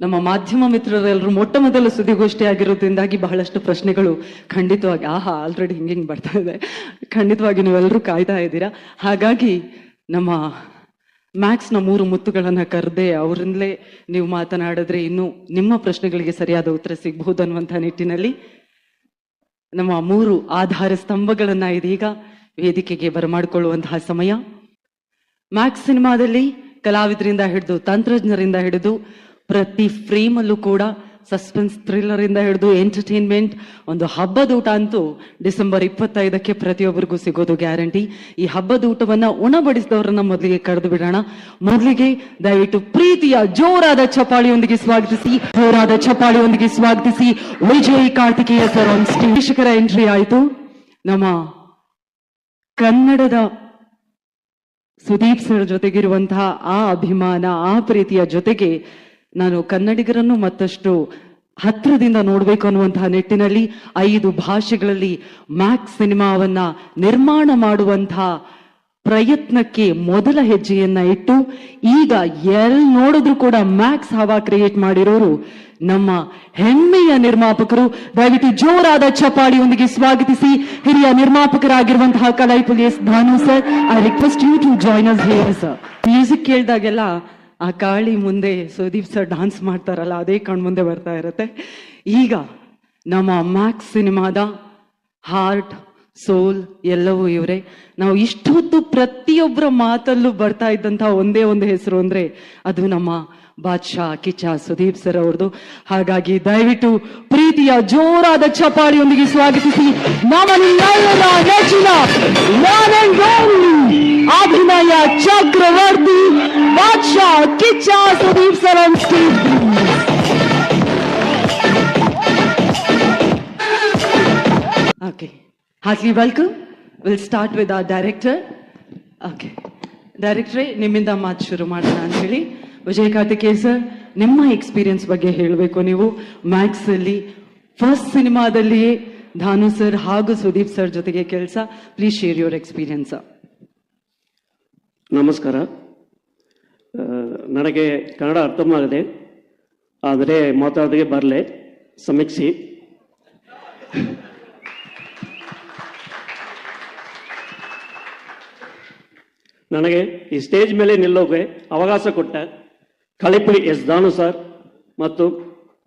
ನಮ್ಮ ಮಾಧ್ಯಮ ಮಿತ್ರರೆಲ್ಲರೂ ಮೊಟ್ಟ ಮೊದಲ ಸುದ್ದಿಗೋಷ್ಠಿ ಆಗಿರೋದ್ರಿಂದಾಗಿ ಬಹಳಷ್ಟು ಪ್ರಶ್ನೆಗಳು ಖಂಡಿತವಾಗಿ ಆಲ್ರೆಡಿ ಹಿಂಗಿಂಗ್ ಬರ್ತಾ ಇದೆ. ಖಂಡಿತವಾಗಿ ನೀವೆಲ್ಲರೂ ಕಾಯ್ತಾ ಇದ್ದೀರಾ. ಹಾಗಾಗಿ ನಮ್ಮ ಮ್ಯಾಕ್ಸ್ನ 3 ಮುತ್ತುಗಳನ್ನ ಕರೆದೆ ಅವರಿಂದಲೇ ನೀವು ಮಾತನಾಡಿದ್ರೆ ಇನ್ನು ನಿಮ್ಮ ಪ್ರಶ್ನೆಗಳಿಗೆ ಸರಿಯಾದ ಉತ್ತರ ಸಿಗಬಹುದು ಅನ್ನುವಂಥ ನಿಟ್ಟಿನಲ್ಲಿ ನಮ್ಮ 3 ಆಧಾರ ಸ್ತಂಭಗಳನ್ನ ಇದೀಗ ವೇದಿಕೆಗೆ ಬರಮಾಡಿಕೊಳ್ಳುವಂತಹ ಸಮಯ. ಮ್ಯಾಕ್ಸ್ ಸಿನಿಮಾದಲ್ಲಿ ಕಲಾವಿದರಿಂದ ಹಿಡಿದು ತಂತ್ರಜ್ಞರಿಂದ ಹಿಡಿದು ಪ್ರತಿ ಫ್ರೇಮ್ ಅಲ್ಲೂ ಕೂಡ ಸಸ್ಪೆನ್ಸ್ ಥ್ರಿಲ್ಲರ್ ಇಂದ ಹಿಡಿದು ಎಂಟರ್ಟೈನ್ಮೆಂಟ್, ಒಂದು ಹಬ್ಬದ ಊಟ ಅಂತೂ ಡಿಸೆಂಬರ್ 25ಕ್ಕೆ ಪ್ರತಿಯೊಬ್ಬರಿಗೂ ಸಿಗೋದು ಗ್ಯಾರಂಟಿ. ಈ ಹಬ್ಬದ ಊಟವನ್ನ ಉಣಬಡಿಸಿದವರನ್ನ ಮೊದಲಿಗೆ ಕರೆದು ಬಿಡೋಣ. ಮೊದಲಿಗೆ ದಯವಿಟ್ಟು ಪ್ರೀತಿಯ ಜೋರಾದ ಚಪ್ಪಾಳಿಯೊಂದಿಗೆ ಸ್ವಾಗತಿಸಿ Vijay Karthikeya sir on stage. ವೀಕ್ಷಕರ ಎಂಟ್ರಿ ಆಯ್ತು. ನಮ್ಮ ಕನ್ನಡದ ಸುದೀಪ್ ಸರ್ ಜೊತೆಗಿರುವಂತಹ ಆ ಅಭಿಮಾನ, ಆ ಪ್ರೀತಿಯ ಜೊತೆಗೆ ನಾನು ಕನ್ನಡಿಗರನ್ನು ಮತ್ತಷ್ಟು ಹತ್ರದಿಂದ ನೋಡ್ಬೇಕು ಅನ್ನುವಂತಹ ನಿಟ್ಟಿನಲ್ಲಿ 5 ಭಾಷೆಗಳಲ್ಲಿ ಮ್ಯಾಕ್ಸ್ ಸಿನಿಮಾವನ್ನ ನಿರ್ಮಾಣ ಮಾಡುವಂತಹ ಪ್ರಯತ್ನಕ್ಕೆ ಮೊದಲ ಹೆಜ್ಜೆಯನ್ನ ಇಟ್ಟು ಈಗ ಎಲ್ಲಿ ನೋಡಿದ್ರು ಕೂಡ ಮ್ಯಾಕ್ಸ್ ಹವಾ ಕ್ರಿಯೇಟ್ ಮಾಡಿರೋರು ನಮ್ಮ ಹೆಮ್ಮೆಯ ನಿರ್ಮಾಪಕರು. ದಯವಿಟ್ಟು ಜೋರಾದ ಚಪ್ಪಾಳಿಯೊಂದಿಗೆ ಸ್ವಾಗತಿಸಿ ಹಿರಿಯ ನಿರ್ಮಾಪಕರಾಗಿರುವಂತಹ Kalaipuli S Thanu sir. I request you to join us here sir. Music ಕೇಳಿದಾಗೆಲ್ಲ ಆ ಕಾಳಿ ಮುಂದೆ ಸುದೀಪ್ ಸರ್ ಡಾನ್ಸ್ ಮಾಡ್ತಾರಲ್ಲ, ಅದೇ ಕಣ್ ಮುಂದೆ ಬರ್ತಾ ಇರುತ್ತೆ. ಈಗ ನಮ್ಮ ಮ್ಯಾಕ್ಸ್ ಸಿನಿಮಾದ ಹಾರ್ಟ್, ಸೋಲ್ ಎಲ್ಲವೂ ಇವರೇ. ನಾವು ಇಷ್ಟೊತ್ತು ಪ್ರತಿಯೊಬ್ಬರ ಮಾತಲ್ಲೂ ಬರ್ತಾ ಇದ್ದಂತಹ ಒಂದೇ ಒಂದು ಹೆಸರು ಅಂದ್ರೆ ಅದು ನಮ್ಮ ಬಾದ್ಶಾ ಕಿಚ್ಚ ಸುದೀಪ್ ಸರ್ ಅವ್ರದ್ದು. ಹಾಗಾಗಿ ದಯವಿಟ್ಟು ಪ್ರೀತಿಯ ಜೋರಾದ ಚಪ್ಪಾಳಿಯೊಂದಿಗೆ ಸ್ವಾಗತಿಸಿ ನಮ್ಮನ್ನೆಲ್ಲರ ನೆಚ್ಚಿನ ಅಭಿನಯ ಚಕ್ರವರ್ತಿ Badshah Kichcha Sudeep sir on stage. Okay, heartily welcome. We'll start with our director. Okay, ಡೈರೆಕ್ಟ್ರೇ ನಿಮ್ಮಿಂದ ಮಾತು ಶುರು ಮಾಡೋಣ ಅಂತ ಹೇಳಿ. ವಿಜಯ್ ಕಾರ್ತಿಕೇಯ ಸರ್, ನಿಮ್ಮ ಎಕ್ಸ್ಪೀರಿಯನ್ಸ್ ಬಗ್ಗೆ ಹೇಳಬೇಕು. ನೀವು ಮ್ಯಾಕ್ಸ್ ಅಲ್ಲಿ ಫಸ್ಟ್ ಸಿನಿಮಾದಲ್ಲಿಯೇ ಧಾನು ಸರ್ ಹಾಗೂ ಸುದೀಪ್ ಸರ್ ಜೊತೆಗೆ ಕೆಲಸ. Please share your experience. ನಮಸ್ಕಾರ. ನನಗೆ ಕನ್ನಡ ಅರ್ಥವಾಗದೆ, ಆದರೆ ಮಾತಾಡೋದಕ್ಕೆ ಬರಲೆ ಸಮೀಕ್ಷಿ. ನನಗೆ ಈ ಸ್ಟೇಜ್ ಮೇಲೆ ನಿಲ್ಲೋಕೆ ಅವಕಾಶ ಕೊಟ್ಟ ಕಲೈಪುಲಿ ಎಸ್ ಧಾನು ಸರ್ ಮತ್ತು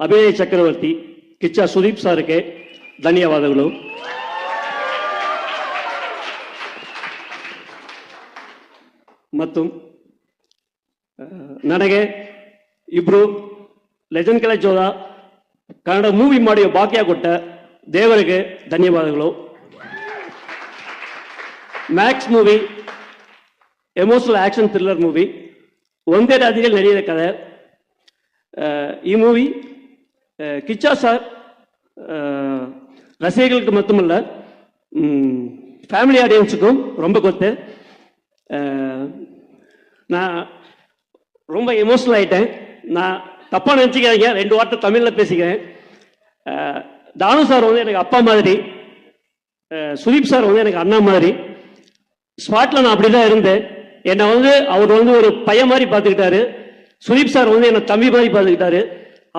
ಅಭಿನಯ ಚಕ್ರವರ್ತಿ ಕಿಚ್ಚ ಸುದೀಪ್ ಸರ್ಗೆ ಧನ್ಯವಾದಗಳು. ಮತ್ತು ನನಗೆ ಇಬ್ರು ಲೆಜೆಂಡ್ ಕಾಲೇಜ್ ಹೋದ ಕನ್ನಡ ಮೂವಿ ಮಾಡಿ ಭಾಗ್ಯ ಕೊಟ್ಟ ದೇವರಿಗೆ ಧನ್ಯವಾದಗಳು. Max movie emotional action thriller movie, ಒಂದೇ ರಾಜ್ಯದಲ್ಲಿ ನಡೆಯದ ಕಥೆ. ಈ ಮೂವಿ ಕಿಚ್ಚ சார் ரசிகர்களுக்கு மட்டுமல்ல ஃபேமிலி ஆடியன்ஸுக்கும் ரொம்ப கொத்து. நான் ரொம்ப எமோஷனல் ஆகிட்டேன். நான் தப்பாக நினச்சிக்காதீங்க, 2 வார்த்தை தமிழில் பேசிக்கிறேன். தானு சார் வந்து எனக்கு அப்பா மாதிரி, சுதீப் சார் வந்து எனக்கு அண்ணா மாதிரி. ஸ்பாட்டில் நான் அப்படி தான் இருந்தேன். என்னை வந்து அவர் வந்து ஒரு பையன் மாதிரி பார்த்துக்கிட்டாரு. சுதீப் சார் வந்து என்னை தம்பி மாதிரி பார்த்துக்கிட்டாரு.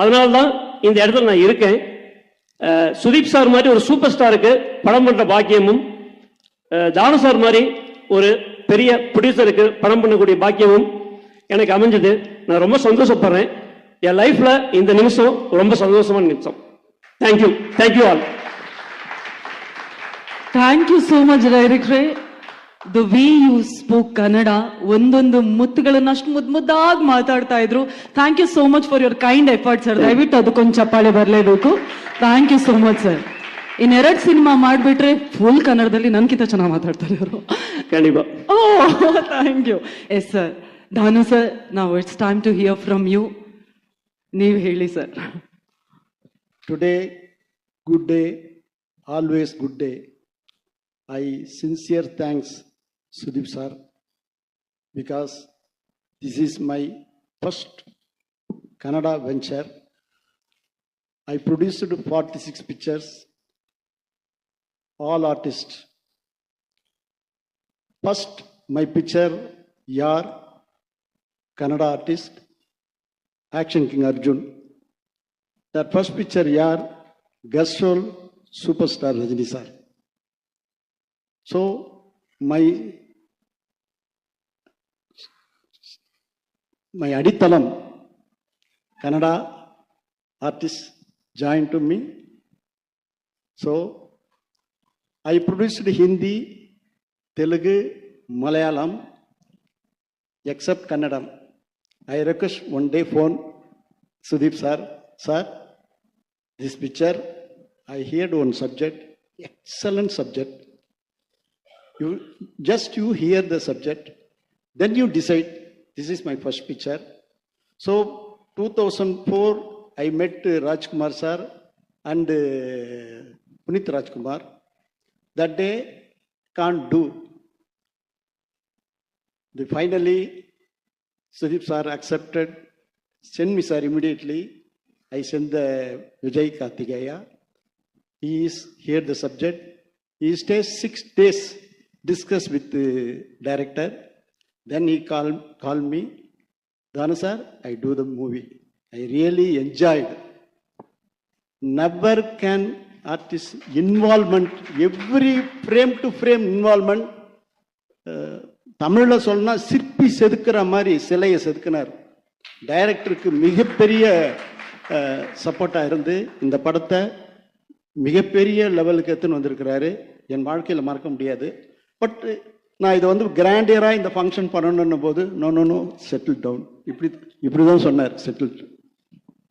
அதனால தான் இந்த இடத்துல நான் இருக்கேன். சுதீப் சார் மாதிரி ஒரு சூப்பர் ஸ்டாருக்கு படம் பண்ணுற பாக்கியமும், தானு சார் மாதிரி ஒரு பெரிய ப்ரொடியூசருக்கு படம் பண்ணக்கூடிய பாக்கியமும் எனக்கு அமைஞ்சது. நான் ரொம்ப சந்தோஷப்படுறேன். என் லைஃப்ல இந்த நிமிஷம் ரொம்ப சந்தோஷமான நிமிஷம். Thank you, thank you all. Thank you so much ಡೈರೆಕ್ಟ್ರೇ. The way you spoke Kannada, ಒಂದೊಂದು ಮುತ್ತುಗಳನ್ನ ಅಷ್ಟು ಮುದ್ದಾಗಿ ಮಾತಾಡ್ತಾ ಇದ್ರು. Thank you so much for your kind effort sir. ದಯವಿಟ್ಟು ಅದಕ್ಕೊಂದು ಚಪ್ಪಾಳೆ ಬರಲೇಬೇಕು. Thank you so much sir. 2 cinema ಮಾಡಿಬಿಟ್ರೆ ಫುಲ್ ಕನ್ನಡದಲ್ಲಿ ನನ್ಕಿಂತ ಚೆನ್ನಾಗಿ ಮಾತಾಡ್ತಾರೆ ಅವರು. Oh, thank you. Yes sir. Thanu sir, ನಾವು it's time to hear from you. ನೀವು ಹೇಳಿ sir. Today good day, always good day. I sincere thanks Sudeep sir, because this is my first Kannada venture. I produced 46 pictures, all artists. First, my picture, Yar, Kannada artist, Action King Arjun. That first picture, yaar, guest role, superstar Rajini sir. So, my adithalam, Kannada artist joined to me. So, I produced Hindi, Telugu, Malayalam, except Kannadam. I request one day phone Sudeep sir, this picture, I heard one subject, excellent subject. You hear the subject, then you decide, this is my first picture. So, 2004, I met Rajkumar sir and Punit Rajkumar. That day, can't do. Finally, Sudeep sir accepted, send me sir immediately. I sent the Vijay Karthikeya. He is here the subject. He stays 6 days, discuss with the director. Then he called me, Danu sir, I do the movie. I really enjoyed. Never can artist involvement, every frame to frame involvement. தமிழில் சொன்னா சிற்பி செதுக்கிற மாதிரி சிலையை செதுக்கினார். டைரக்டருக்கு மிகப்பெரிய சப்போர்ட்டாக இருந்து இந்த படத்தை மிகப்பெரிய லெவலுக்கு எடுத்துன்னு வந்திருக்கிறாரு. என் வாழ்க்கையில் மறக்க முடியாது. பட் நான் இதை வந்து கிராண்டியராக இந்த ஃபங்க்ஷன் பண்ணணுன்னும் போது நோ செட்டில் டவுன் இப்படி தான் சொன்னார், செட்டில்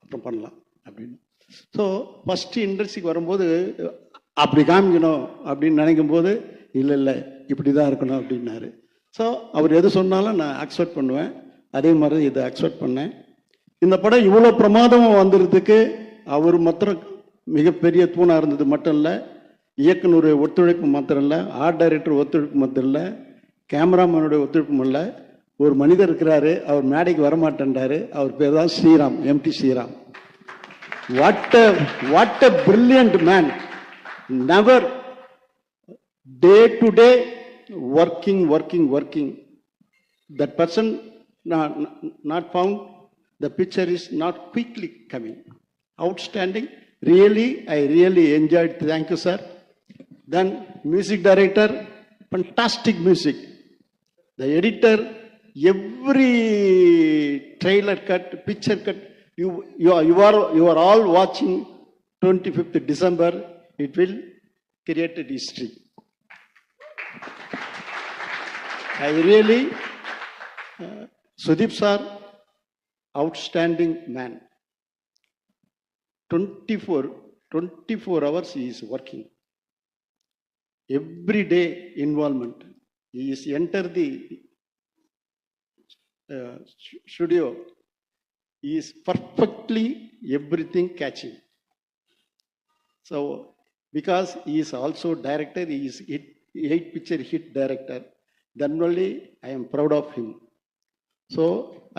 அப்புறம் பண்ணலாம் அப்படின்னு. ஸோ ஃபஸ்ட்டு இண்டஸ்ட்ரிக்கு வரும்போது அப்படி காமிக்கணும் அப்படின்னு நினைக்கும் போது இல்லை இப்படி தான் இருக்கணும் அப்படின்னாரு. ஸோ அவர் எது சொன்னாலும் நான் அக்செப்ட் பண்ணுவேன். அதே மாதிரி இதை அக்செப்ட் பண்ணேன். இந்த படம் இவ்வளோ பிரமாதமாக வந்துடுறதுக்கு அவர் மாத்திரம் மிகப்பெரிய தூணாக இருந்தது மட்டும் இல்லை, இயக்குனருடைய ஒத்துழைப்பு மாத்திரம் இல்லை, ஆர்ட் டைரக்டர் ஒத்துழைப்பு மாத்திரம் இல்லை, கேமராமேனுடைய ஒத்துழைப்பும் இல்லை. ஒரு மனிதர் இருக்கிறாரு, அவர் மேடைக்கு வரமாட்டேன்றாரு. அவர் பேர் தான் Sriram, MD Sriram. What a brilliant man. Never day to day working. That person not found. The picture is not quickly coming. Outstanding. I really enjoyed. Thank you, sir. Then music director, fantastic music. The editor, every trailer cut, picture cut. You are all watching 25th December. It will create a history. I really, Sudeep sir, outstanding man. 24 hours he is working. Every day involvement. He is enter the studio. He is perfectly everything catching. So, because he is also director, he is 8 picture hit director. Then only I am proud of him. So,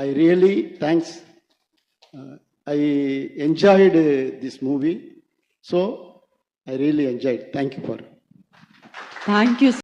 I really thanks. I enjoyed this movie. So, I really enjoyed. Thank you for. Thank you.